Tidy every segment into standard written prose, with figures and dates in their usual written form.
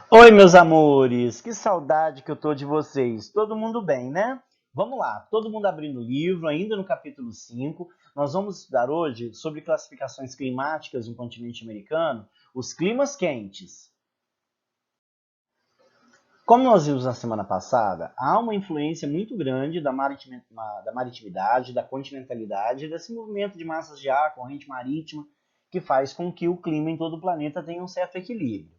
Oi, meus amores, que saudade que eu tô de vocês. Todo mundo bem, né? Vamos lá, todo mundo abrindo o livro, ainda no capítulo 5. Nós vamos estudar hoje sobre classificações climáticas no continente americano, os climas quentes. Como nós vimos na semana passada, há uma influência muito grande da maritimidade, da continentalidade, desse movimento de massas de ar, corrente marítima, que faz com que o clima em todo o planeta tenha um certo equilíbrio.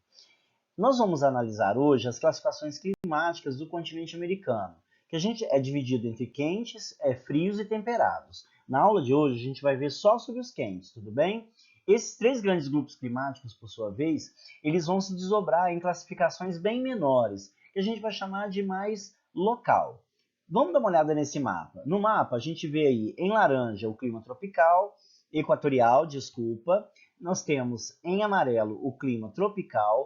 Nós vamos analisar hoje as classificações climáticas do continente americano, que a gente é dividido entre quentes, frios e temperados. Na aula de hoje a gente vai ver só sobre os quentes, tudo bem? Esses três grandes grupos climáticos, por sua vez, eles vão se desdobrar em classificações bem menores, que a gente vai chamar de mais local. Vamos dar uma olhada nesse mapa. No mapa a gente vê aí em laranja o clima tropical, equatorial, desculpa. Nós temos em amarelo o clima tropical,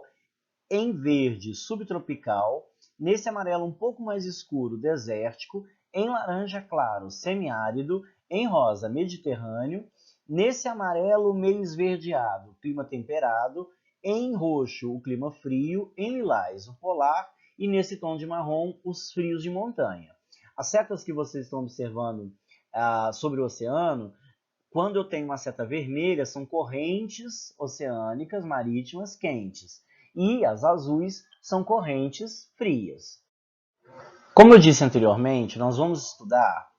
em verde, subtropical, nesse amarelo um pouco mais escuro, desértico, em laranja claro, semiárido, em rosa, mediterrâneo, nesse amarelo meio esverdeado, clima temperado, em roxo, o clima frio, em lilás, o polar, e nesse tom de marrom, os frios de montanha. As setas que vocês estão observando sobre o oceano, quando eu tenho uma seta vermelha, são correntes oceânicas marítimas quentes. E as azuis são correntes frias. Como eu disse anteriormente, nós vamos estudar,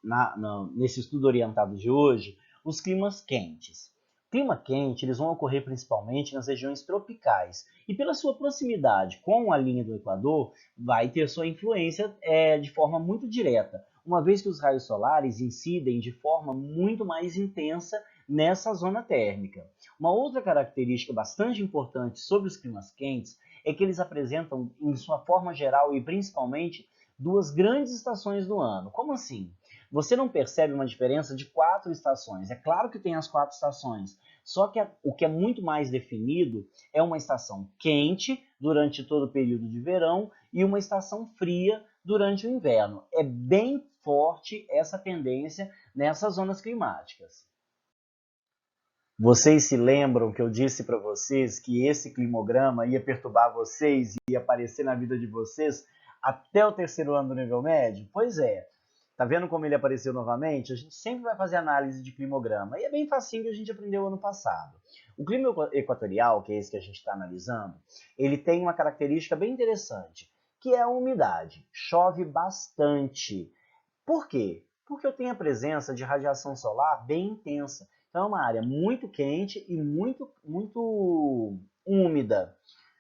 nesse estudo orientado de hoje, os climas quentes. Clima quente, eles vão ocorrer principalmente nas regiões tropicais. E pela sua proximidade com a linha do Equador, vai ter sua influência de forma muito direta, uma vez que os raios solares incidem de forma muito mais intensa nessa zona térmica. Uma outra característica bastante importante sobre os climas quentes é que eles apresentam, em sua forma geral e principalmente, duas grandes estações do ano. Como assim? Você não percebe uma diferença de 4 estações. É claro que tem as 4 estações, só que o que é muito mais definido é uma estação quente durante todo o período de verão e uma estação fria durante o inverno. É bem forte essa tendência nessas zonas climáticas. Vocês se lembram que eu disse para vocês que esse climograma ia perturbar vocês e ia aparecer na vida de vocês até o terceiro ano do nível médio? Pois é. Tá vendo como ele apareceu novamente? A gente sempre vai fazer análise de climograma. E é bem facinho que a gente aprendeu ano passado. O clima equatorial, que é esse que a gente está analisando, ele tem uma característica bem interessante, que é a umidade. Chove bastante. Por quê? Porque eu tenho a presença de radiação solar bem intensa. Então é uma área muito quente e muito úmida.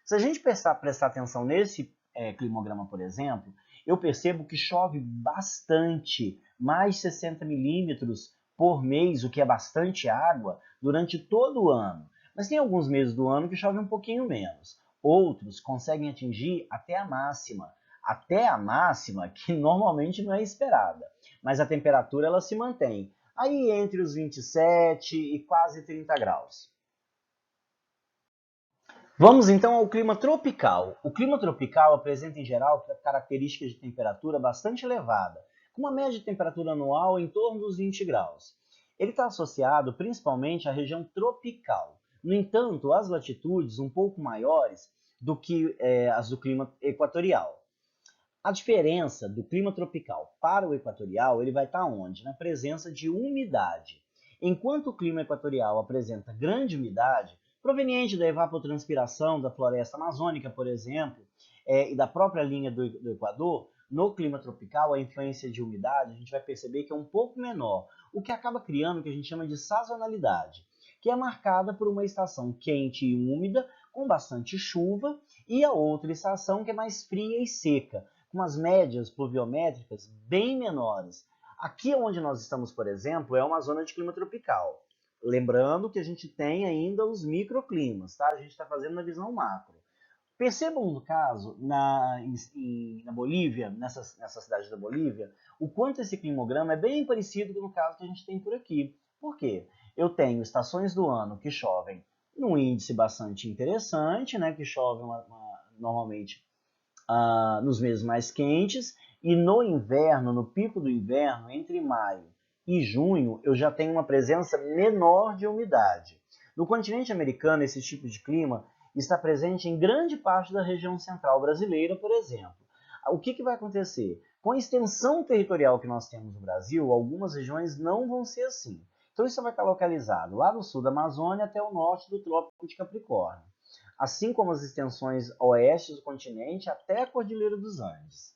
Se a gente prestar atenção nesse climograma, por exemplo, eu percebo que chove bastante, mais 60 milímetros por mês, o que é bastante água, durante todo o ano. Mas tem alguns meses do ano que chove um pouquinho menos. Outros conseguem atingir até a máxima que normalmente não é esperada, mas a temperatura ela se mantém aí entre os 27 e quase 30 graus. Vamos então ao clima tropical. O clima tropical apresenta em geral características de temperatura bastante elevada, com uma média de temperatura anual em torno dos 20 graus. Ele está associado principalmente à região tropical. No entanto, as latitudes um pouco maiores do que as do clima equatorial. A diferença do clima tropical para o equatorial, ele vai estar onde? Na presença de umidade. Enquanto o clima equatorial apresenta grande umidade, proveniente da evapotranspiração da floresta amazônica, por exemplo, e da própria linha do Equador, no clima tropical, a influência de umidade, a gente vai perceber que é um pouco menor, o que acaba criando o que a gente chama de sazonalidade, que é marcada por uma estação quente e úmida, com bastante chuva, e a outra estação que é mais fria e seca, com as médias pluviométricas bem menores. Aqui onde nós estamos, por exemplo, é uma zona de clima tropical. Lembrando que a gente tem ainda os microclimas, tá? A gente está fazendo na visão macro. Percebam, no caso, na Bolívia, nessa cidade da Bolívia, o quanto esse climograma é bem parecido com o caso que a gente tem por aqui. Por quê? Eu tenho estações do ano que chovem num índice bastante interessante, né, que chove normalmente nos meses mais quentes, e no inverno, no pico do inverno, entre maio e junho, eu já tenho uma presença menor de umidade. No continente americano, esse tipo de clima está presente em grande parte da região central brasileira, por exemplo. O que vai acontecer? Com a extensão territorial que nós temos no Brasil, algumas regiões não vão ser assim. Então isso vai estar localizado lá do sul da Amazônia até o norte do Trópico de Capricórnio, assim como as extensões oeste do continente até a Cordilheira dos Andes.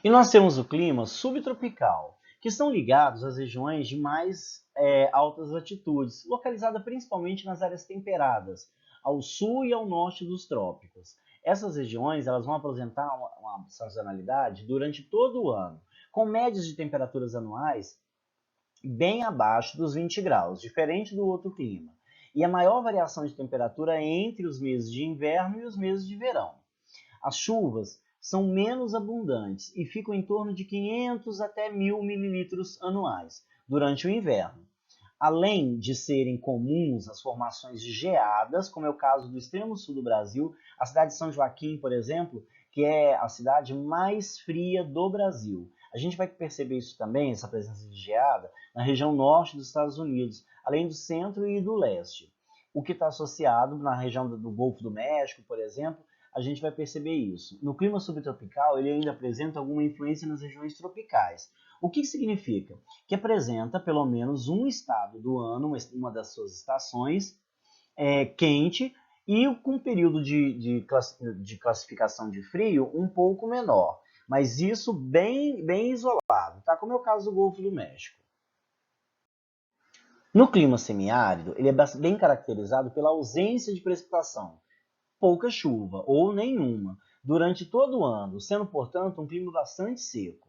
E nós temos o clima subtropical, que estão ligados às regiões de mais altas latitudes, localizada principalmente nas áreas temperadas, ao sul e ao norte dos trópicos. Essas regiões elas vão apresentar uma sazonalidade durante todo o ano, com médias de temperaturas anuais bem abaixo dos 20 graus, diferente do outro clima. E a maior variação de temperatura é entre os meses de inverno e os meses de verão. As chuvas são menos abundantes e ficam em torno de 500 até 1.000 mililitros anuais durante o inverno. Além de serem comuns as formações de geadas, como é o caso do extremo sul do Brasil, a cidade de São Joaquim, por exemplo, que é a cidade mais fria do Brasil. A gente vai perceber isso também, essa presença de geada, na região norte dos Estados Unidos, além do centro e do leste. O que está associado na região do Golfo do México, por exemplo, a gente vai perceber isso. No clima subtropical, ele ainda apresenta alguma influência nas regiões tropicais. O que significa? Que apresenta pelo menos um estado do ano, uma das suas estações, quente e com um período de classificação de frio um pouco menor. Mas isso bem isolado, tá? Como é o caso do Golfo do México. No clima semiárido, ele é bem caracterizado pela ausência de precipitação, pouca chuva ou nenhuma, durante todo o ano, sendo, portanto, um clima bastante seco.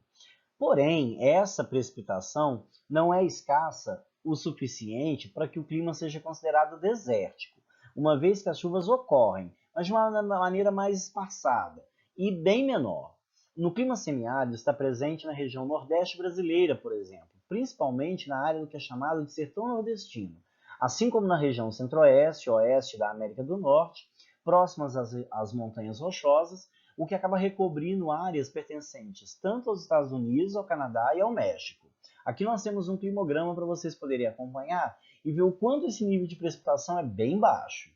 Porém, essa precipitação não é escassa o suficiente para que o clima seja considerado desértico, uma vez que as chuvas ocorrem, mas de uma maneira mais espaçada e bem menor. No clima semiárido está presente na região nordeste brasileira, por exemplo, principalmente na área do que é chamado de sertão nordestino, assim como na região centro-oeste e oeste da América do Norte, próximas às montanhas rochosas, o que acaba recobrindo áreas pertencentes tanto aos Estados Unidos, ao Canadá e ao México. Aqui nós temos um climograma para vocês poderem acompanhar e ver o quanto esse nível de precipitação é bem baixo.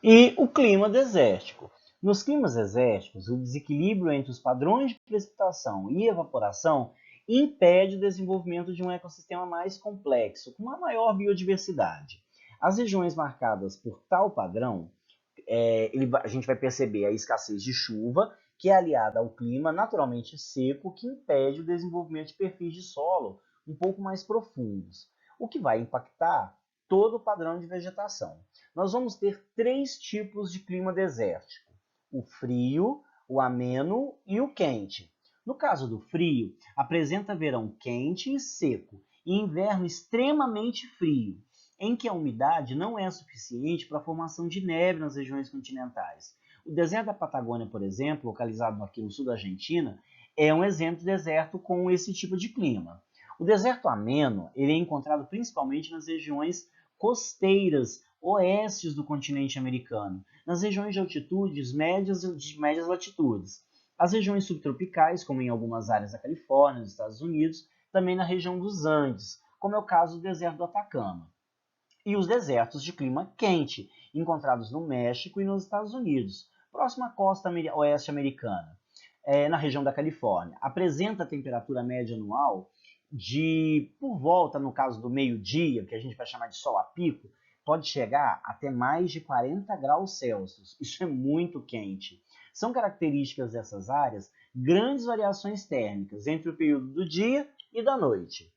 E o clima desértico. Nos climas desérticos, o desequilíbrio entre os padrões de precipitação e evaporação impede o desenvolvimento de um ecossistema mais complexo, com uma maior biodiversidade. As regiões marcadas por tal padrão, a gente vai perceber a escassez de chuva, que é aliada ao clima naturalmente seco, que impede o desenvolvimento de perfis de solo um pouco mais profundos, o que vai impactar todo o padrão de vegetação. Nós vamos ter 3 tipos de clima desértico: o frio, o ameno e o quente. No caso do frio, apresenta verão quente e seco e inverno extremamente frio, em que a umidade não é suficiente para a formação de neve nas regiões continentais. O deserto da Patagônia, por exemplo, localizado aqui no sul da Argentina, é um exemplo de deserto com esse tipo de clima. O deserto ameno ele é encontrado principalmente nas regiões costeiras oestes do continente americano, nas regiões de altitudes médias e de médias latitudes. As regiões subtropicais, como em algumas áreas da Califórnia, dos Estados Unidos, também na região dos Andes, como é o caso do deserto do Atacama. E os desertos de clima quente, encontrados no México e nos Estados Unidos, próximo à costa oeste americana, na região da Califórnia. Apresenta a temperatura média anual de, por volta, no caso do meio-dia, que a gente vai chamar de sol a pico, pode chegar até mais de 40 graus Celsius. Isso é muito quente. São características dessas áreas grandes variações térmicas entre o período do dia e da noite.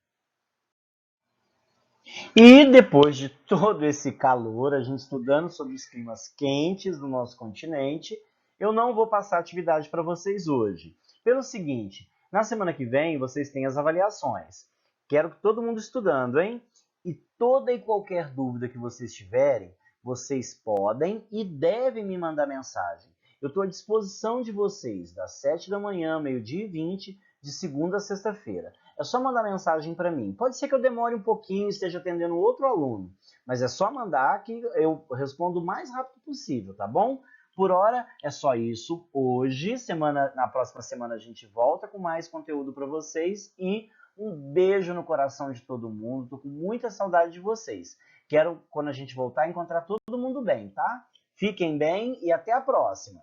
E depois de todo esse calor, a gente estudando sobre os climas quentes do nosso continente, eu não vou passar atividade para vocês hoje. Pelo seguinte, na semana que vem vocês têm as avaliações. Quero que todo mundo estudando, hein? E toda e qualquer dúvida que vocês tiverem, vocês podem e devem me mandar mensagem. Eu estou à disposição de vocês das 7 da manhã, meio-dia e 20, de segunda a sexta-feira. É só mandar mensagem para mim. Pode ser que eu demore um pouquinho e esteja atendendo outro aluno, mas é só mandar que eu respondo o mais rápido possível, tá bom? Por hora é só isso hoje. Na próxima semana a gente volta com mais conteúdo para vocês e um beijo no coração de todo mundo. Tô com muita saudade de vocês. Quero, quando a gente voltar, encontrar todo mundo bem, tá? Fiquem bem e até a próxima!